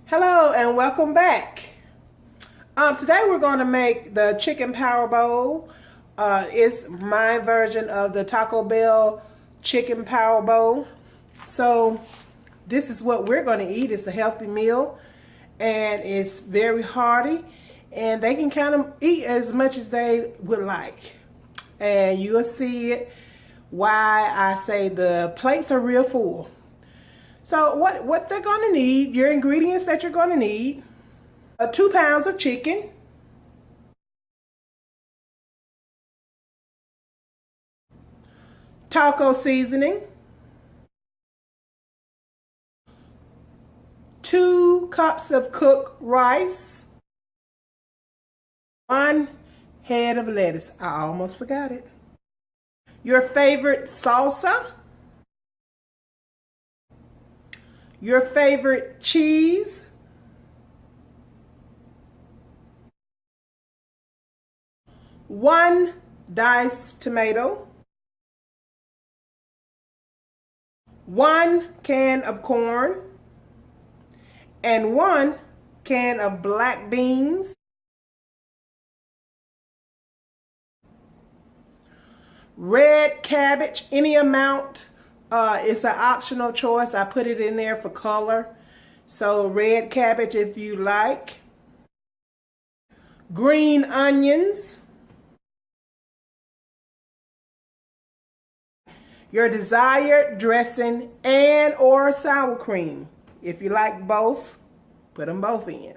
Hello and welcome back. Today we're going to make the chicken power bowl. It's my version of the Taco Bell chicken power bowl. So this is what we're going to eat. It's a healthy meal and it's very hearty, and they can kind of eat as much as they would like. And you'll see it why I say the plates are real full. So what they're going to need, your ingredients that you're going to need: 2 pounds of chicken, taco seasoning, 2 cups of cooked rice, 1 head of lettuce. I almost forgot it. Your favorite salsa, your favorite cheese, one diced tomato, 1 can of corn, and 1 can of black beans, red cabbage, any amount. It's an optional choice. I put it in there for color. So red cabbage if you like. Green onions. Your desired dressing and or sour cream. If you like both, put them both in.